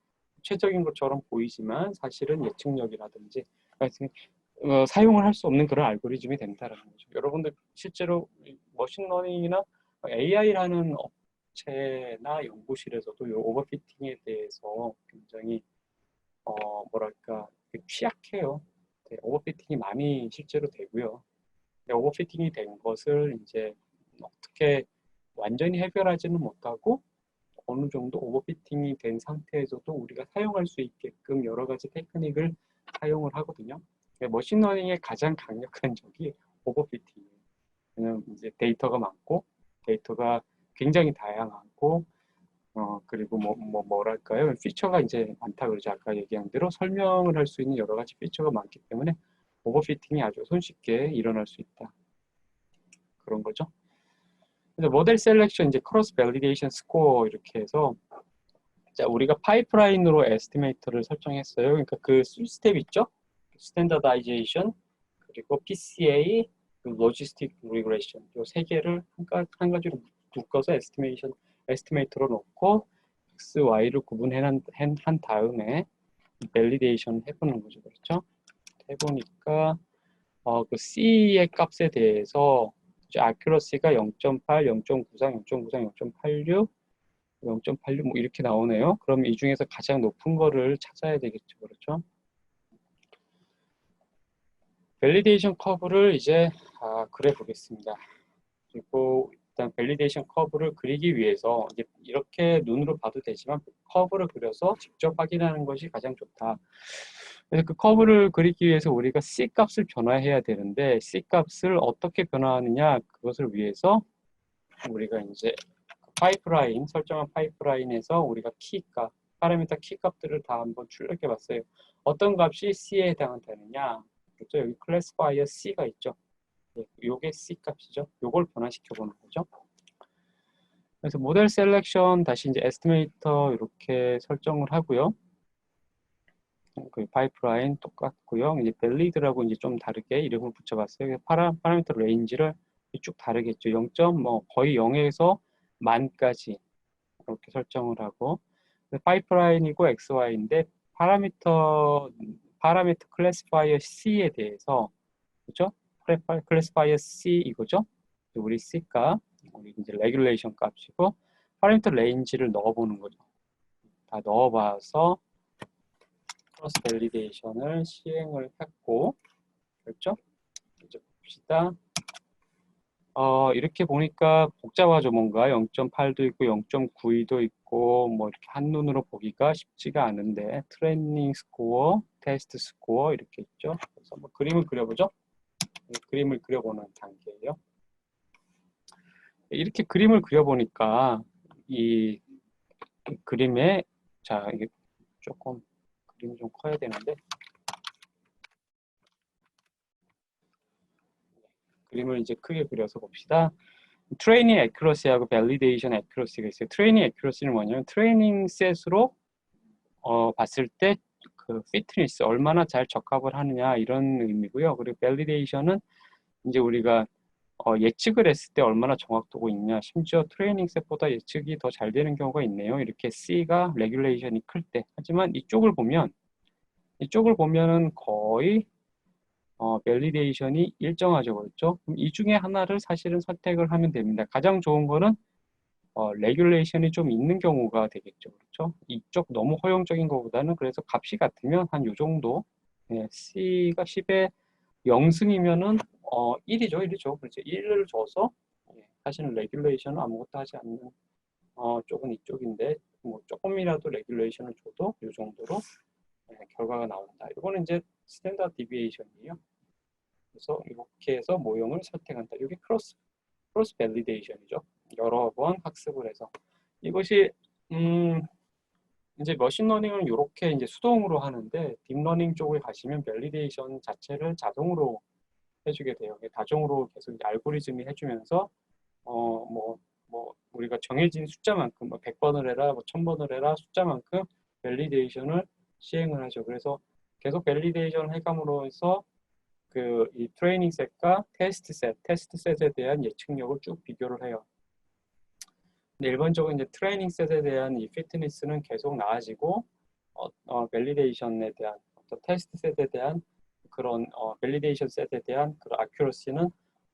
최적인 것처럼 보이지만 사실은 예측력이라든지 사용을 할 수 없는 그런 알고리즘이 된다는 거죠. 여러분들 실제로 머신러닝이나 AI라는 업체나 연구실에서도 이 오버피팅에 대해서 굉장히 뭐랄까 취약해요. 네, 오버피팅이 많이 실제로 되고요. 오버피팅이 된 것을 이제 어떻게 완전히 해결하지는 못하고 어느 정도 오버피팅이 된 상태에서도 우리가 사용할 수 있게끔 여러 가지 테크닉을 사용을 하거든요. 머신러닝의 가장 강력한 적이 오버피팅이에요. 왜냐면 이제 데이터가 많고 데이터가 굉장히 다양하고 그리고 뭐랄까요? 피처가 이제 많다 그러죠. 아까 얘기한 대로 설명을 할 수 있는 여러 가지 피처가 많기 때문에 오버피팅이 아주 손쉽게 일어날 수 있다. 그런 거죠. 그래서 모델 셀렉션 이제 크로스 밸리데이션 스코어 이렇게 해서 자, 우리가 파이프라인으로 에스티메이터를 설정했어요. 그러니까 그 3스텝 있죠? 스탠다다이제이션, 그리고 PCA, 로지스틱 리그레션 이 세 개를 한 가지로 묶어서 에스티메이터로 놓고 X, Y를 구분한 다음에 밸리데이션 해보는 거죠. 그렇죠? 해보니까 그 C의 값에 대해서 accuracy가 0.8, 0.93, 0.93, 0.86, 0.86 뭐 이렇게 나오네요. 그럼 이 중에서 가장 높은 거를 찾아야 되겠죠. 그렇죠? 밸리데이션 커브를 이제 그려 보겠습니다. 그리고 일단 밸리데이션 커브를 그리기 위해서 이제 이렇게 눈으로 봐도 되지만 커브를 그려서 직접 확인하는 것이 가장 좋다. 그래서 그 커브를 그리기 위해서 우리가 C 값을 변화해야 되는데 C 값을 어떻게 변화하느냐 그것을 위해서 우리가 이제 파이프라인 설정한 파이프라인에서 우리가 키값 파라미터 키값들을 다 한번 출력해 봤어요. 어떤 값이 C에 해당되느냐 그렇죠? 여기 클래스파이어 C가 있죠. 요게 C 값이죠. 요걸 변화시켜 보는 거죠. 그래서 모델 셀렉션 다시 이제 에스티메이터 이렇게 설정을 하고요. 그 파이프라인 똑같고요. 이제 밸리드라고 이제 좀 다르게 이름을 붙여봤어요. 파라미터 레인지를 쭉 다르겠죠. 0. 뭐 거의 0에서 만까지 이렇게 설정을 하고 파이프라인이고 XY인데 파라미터 클래시파이어 C에 대해서 그렇죠? 클래시파이어 C 이거죠? 우리 C 값, 우리 이제 레귤레이션 값이고 파라미터 레인지를 넣어보는 거죠. 다 넣어봐서 크로스 밸리데이션을 시행을 했고, 그렇죠? 이제 봅시다. 이렇게 보니까 복잡하죠, 뭔가 0.8도 있고 0.92도 있고 뭐 이렇게 한눈으로 보기가 쉽지가 않은데 트레이닝 스코어, 테스트 스코어 이렇게 있죠. 그래서 뭐 그림을 그려보죠. 그림을 그려보는 단계예요. 이렇게 그림을 그려보니까 이 그림에 자 이게 조금 그림이 좀 커야 되는데 그림을 이제 크게 그려서 봅시다. 트레이닝 애큐러시하고 밸리데이션 애큐러시가 있어요. 트레이닝 애큐러시는 뭐냐면 트레이닝 셋으로 봤을 때 그 피트니스 얼마나 잘 적합을 하느냐 이런 의미고요. 그리고 밸리데이션은 이제 우리가 예측을 했을 때 얼마나 정확도가 있냐, 심지어 트레이닝 셋보다 예측이 더 잘 되는 경우가 있네요. 이렇게 C가 레귤레이션이 클 때. 하지만 이쪽을 보면은 거의 밸리데이션이 일정하죠. 그렇죠? 그럼 이 중에 하나를 사실은 선택을 하면 됩니다. 가장 좋은 거는 레귤레이션이 좀 있는 경우가 되겠죠. 그렇죠? 이쪽 너무 허용적인 것보다는 그래서 값이 같으면 한 요 정도 C가 10에 0승이면은 1이죠. 1이죠. 그렇죠. 1을 줘서 사실은 레귤레이션은 아무것도 하지 않는 쪽은 이쪽인데 뭐 조금이라도 레귤레이션을 줘도 이 정도로 결과가 나온다. 이거는 이제 스탠다드 디비에이션이에요. 그래서 이렇게 해서 모형을 선택한다. 이게 크로스 밸리데이션이죠. 여러 번 학습을 해서 이것이 이제 머신러닝은 이렇게 이제 수동으로 하는데 딥러닝 쪽에 가시면 밸리데이션 자체를 자동으로 해주게 돼요. 자동으로 계속 알고리즘이 해주면서 뭐 우리가 정해진 숫자만큼 뭐 100번을 해라, 뭐 1000번을 해라 숫자만큼 밸리데이션을 시행을 하죠. 그래서 계속 밸리데이션 해감으로 해서 그 이 트레이닝 셋과 테스트 셋에 대한 예측력을 쭉 비교를 해요. 근데 일반적으로 이제 트레이닝 셋에 대한 이 피트니스는 계속 나아지고 밸리데이션에 대한 테스트 셋에 대한 그런 밸리데이션 셋에 대한 그런 아큐러시는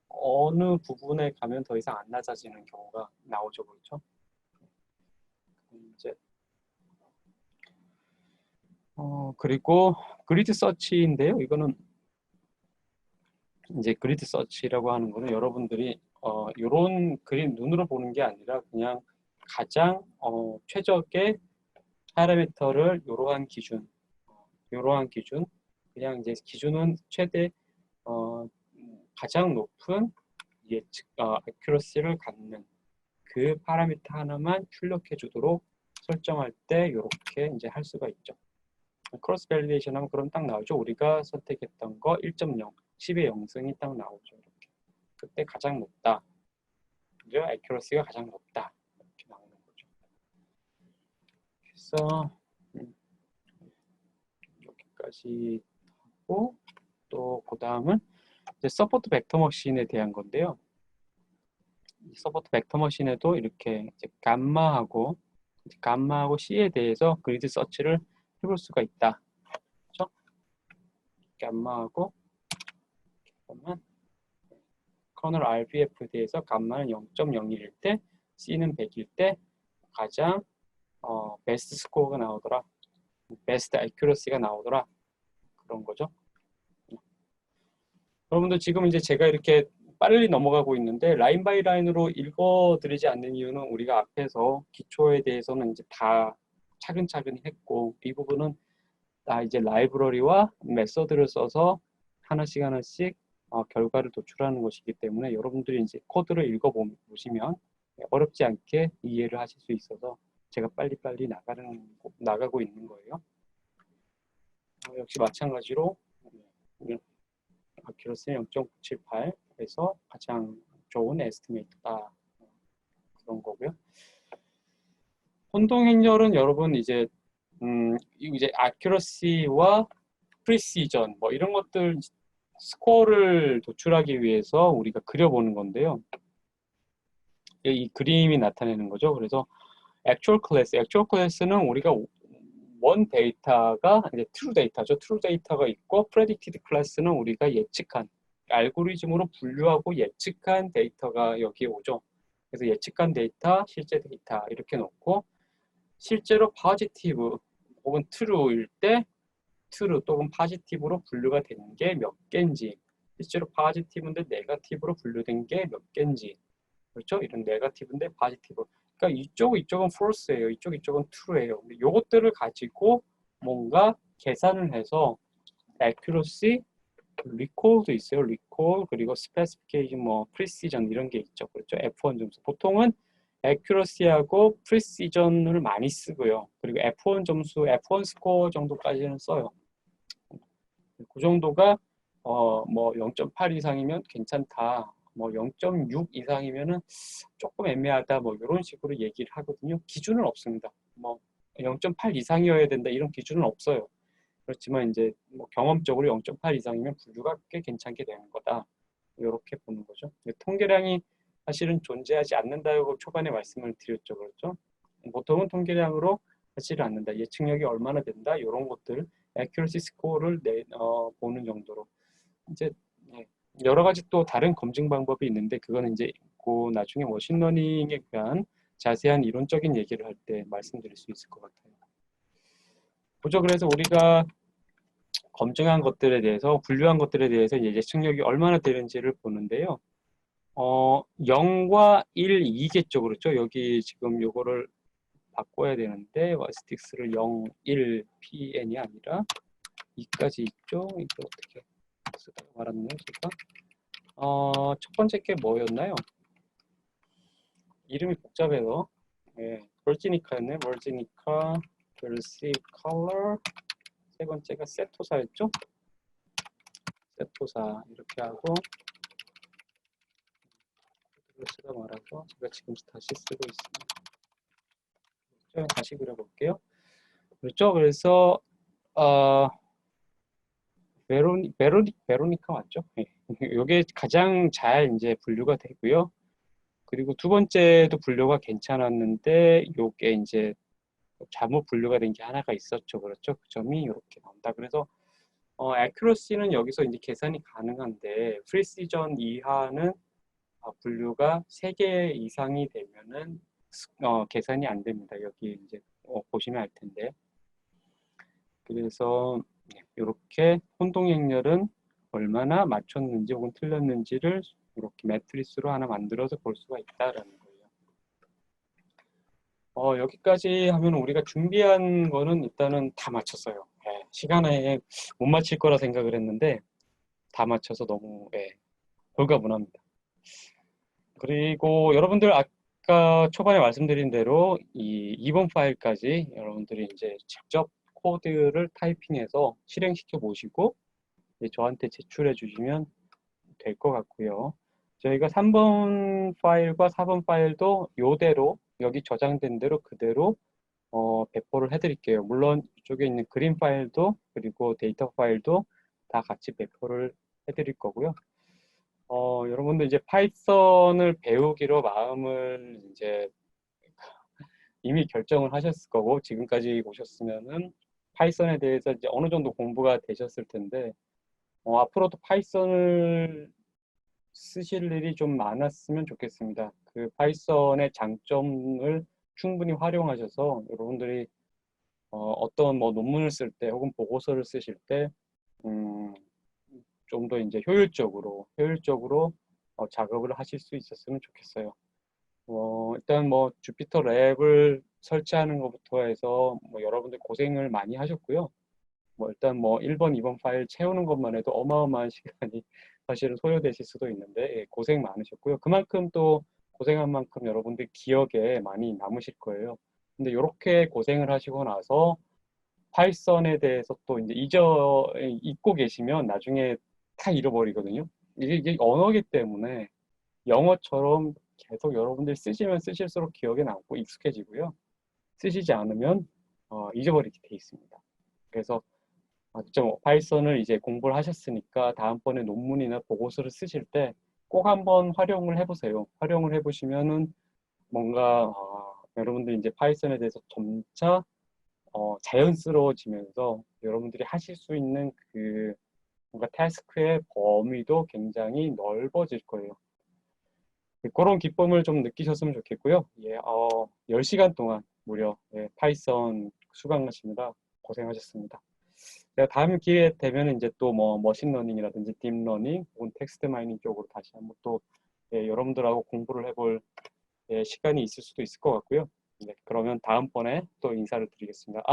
어느 부분에 가면 더 이상 안 낮아지는 경우가 나오죠. 그렇죠? 이제 그리고 그리드 서치인데요. 이거는 이제 그리드 서치라고 하는 거는 여러분들이 이런 그림 눈으로 보는 게 아니라 그냥 가장 최적의 파라미터를 이러한 기준 그냥 이제 기준은 최대 가장 높은 예측 accuracy를 갖는 그 파라미터 하나만 출력해 주도록 설정할 때 이렇게 이제 할 수가 있죠. 크로스 밸리데이션 하면 그럼 딱 나오죠. 우리가 선택했던 거 1.0, 10의 0승이 딱 나오죠. 이렇게. 그때 가장 높다. 그죠? accuracy가 가장 높다. 이렇게 나오는 거죠. 그래서 여기까지 하고 또 그 다음은 이제 서포트 벡터 머신에 대한 건데요. 이 서포트 벡터 머신에도 이렇게 이제 감마하고 C에 대해서 그리드 서치를 해볼 수가 있다. 그렇죠? 감마하고 그러면 커널 RBF에 대해서 감마는 0.01일 때, C는 100일 때 가장 베스트 스코어가 나오더라. 베스트 애큐러시가 나오더라. 그런 거죠. 여러분들 지금 이제 제가 이렇게 빨리 넘어가고 있는데 라인 바이 라인으로 읽어드리지 않는 이유는 우리가 앞에서 기초에 대해서는 이제 다 차근차근 했고 이 부분은 다 이제 라이브러리와 메서드를 써서 하나씩 하나씩 결과를 도출하는 것이기 때문에 여러분들이 이제 코드를 읽어보시면 어렵지 않게 이해를 하실 수 있어서 제가 빨리빨리 나가고 있는 거예요. 역시 마찬가지로 아큐러시 0.978에서 가장 좋은 에스티메이트다. 그런 거고요. 혼동행렬은 여러분 이제 아큐러시와 프리시전 뭐 이런 것들 스코어를 도출하기 위해서 우리가 그려보는 건데요. 이 그림이 나타내는 거죠. 그래서 액츄얼 클래스는 우리가 원 데이터가 이제 트루 데이터죠. 트루 데이터가 있고 프레딕티드 클래스는 우리가 예측한 알고리즘으로 분류하고 예측한 데이터가 여기에 오죠. 그래서 예측한 데이터, 실제 데이터 이렇게 놓고 실제로 포지티브 혹은 트루일 때 트루 또는 포지티브로 분류가 되는 게 몇 개인지 실제로 포지티브인데 네거티브로 분류된 게 몇 개인지 그렇죠? 이런 네거티브인데 포지티브 그러니까 이쪽은 false예요. 이쪽은 true예요. 근데 요것들을 가지고 뭔가 계산을 해서 accuracy, recall도 있어요. recall 그리고 specification, 뭐 precision 이런 게 있죠. 그렇죠? F1 점수. 보통은 accuracy하고 precision을 많이 쓰고요. 그리고 F1 점수, F1 스코어 정도까지는 써요. 그 정도가 뭐 0.8 이상이면 괜찮다. 뭐 0.6 이상이면은 조금 애매하다. 뭐 이런 식으로 얘기를 하거든요. 기준은 없습니다. 뭐 0.8 이상이어야 된다 이런 기준은 없어요. 그렇지만 이제 뭐 경험적으로 0.8 이상이면 분류가 꽤 괜찮게 되는 거다. 이렇게 보는 거죠. 통계량이 사실은 존재하지 않는다고 초반에 말씀을 드렸죠. 그렇죠? 보통은 통계량으로 하지를 않는다. 예측력이 얼마나 된다. 이런 것들, accuracy 스코어를 보는 정도로. 이제 여러 가지 또 다른 검증 방법이 있는데 그거는 이제 그 나중에 머신러닝에 대한 자세한 이론적인 얘기를 할 때 말씀드릴 수 있을 것 같아요. 보죠. 그래서 우리가 검증한 것들에 대해서 분류한 것들에 대해서 예측력이 얼마나 되는지를 보는데요. 0과 1, 2겠죠. 그렇죠? 여기 지금 요거를 바꿔야 되는데 와스틱스를 0, 1, PN이 아니라 2까지 있죠. 이거 어떻게 쓰다가 말았네요. 제가 첫 번째 게 뭐였나요? 이름이 복잡해서 버지니카였네. 버지니카 벨시 컬러 세 번째가 세토사였죠. 세토사 이렇게 하고 쓰다 말아서 제가 지금 다시 쓰고 있습니다. 다시 그려볼게요. 그렇죠. 그래서 베로니카 맞죠? 이게 가장 잘 이제 분류가 되고요. 그리고 두 번째도 분류가 괜찮았는데 요게 이제 잘못 분류가 된 게 하나가 있었죠. 그렇죠? 그 점이 이렇게 나온다. 그래서 accuracy는 여기서 이제 계산이 가능한데 프리시전 이하는 분류가 3개 이상이 되면은 계산이 안 됩니다. 여기 이제 보시면 알 텐데. 그래서 이렇게 혼동행렬은 얼마나 맞췄는지 혹은 틀렸는지를 이렇게 매트리스로 하나 만들어서 볼 수가 있다라는 거예요. 여기까지 하면 우리가 준비한 거는 일단은 다 맞췄어요. 시간에 못 맞힐 거라 생각을 했는데 다 맞춰서 너무 홀가분합니다. 그리고 여러분들 아까 초반에 말씀드린 대로 이 2번 파일까지 여러분들이 이제 직접 코드를 타이핑해서 실행시켜 보시고 저한테 제출해 주시면 될 것 같고요. 저희가 3번 파일과 4번 파일도 이대로 여기 저장된 대로 그대로 배포를 해드릴게요. 물론 이쪽에 있는 그림 파일도 그리고 데이터 파일도 다 같이 배포를 해드릴 거고요. 여러분들 이제 파이썬을 배우기로 마음을 이제 이미 결정을 하셨을 거고 지금까지 오셨으면은 파이썬에 대해서 이제 어느 정도 공부가 되셨을 텐데 앞으로도 파이썬을 쓰실 일이 좀 많았으면 좋겠습니다. 그 파이썬의 장점을 충분히 활용하셔서 여러분들이 어떤 뭐 논문을 쓸 때 혹은 보고서를 쓰실 때 좀 더 이제 효율적으로 작업을 하실 수 있었으면 좋겠어요. 일단 뭐 주피터 랩을 설치하는 것부터 해서 뭐 여러분들 고생을 많이 하셨고요. 뭐 일단 뭐 1번, 2번 파일 채우는 것만 해도 어마어마한 시간이 사실은 소요되실 수도 있는데 예, 고생 많으셨고요. 그만큼 또 고생한 만큼 여러분들 기억에 많이 남으실 거예요. 근데 이렇게 고생을 하시고 나서 파이썬에 대해서 또 이제 잊고 계시면 나중에 다 잃어버리거든요. 이게 언어기 때문에 영어처럼 계속 여러분들이 쓰시면 쓰실수록 기억에 남고 익숙해지고요. 쓰시지 않으면 잊어버리게 돼 있습니다. 그래서 좀 파이썬을 이제 공부를 하셨으니까 다음번에 논문이나 보고서를 쓰실 때 꼭 한번 활용을 해보세요. 활용을 해보시면은 뭔가 여러분들이 이제 파이썬에 대해서 점차 자연스러워지면서 여러분들이 하실 수 있는 그 뭔가 태스크의 범위도 굉장히 넓어질 거예요. 그런 기쁨을 좀 느끼셨으면 좋겠고요. 예, 10시간 동안 무려 예, 파이썬 수강하시느라 고생하셨습니다. 제가 다음 기회 되면 이제 또 뭐 머신러닝이라든지 딥러닝 혹은 텍스트 마이닝 쪽으로 다시 한번 또 예, 여러분들하고 공부를 해볼 예, 시간이 있을 수도 있을 것 같고요. 네, 그러면 다음번에 또 인사를 드리겠습니다.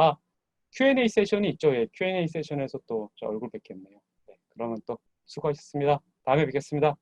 Q&A 세션이 있죠. 예, Q&A 세션에서 또 저 얼굴 뵙겠네요. 네, 그러면 또 수고하셨습니다. 다음에 뵙겠습니다.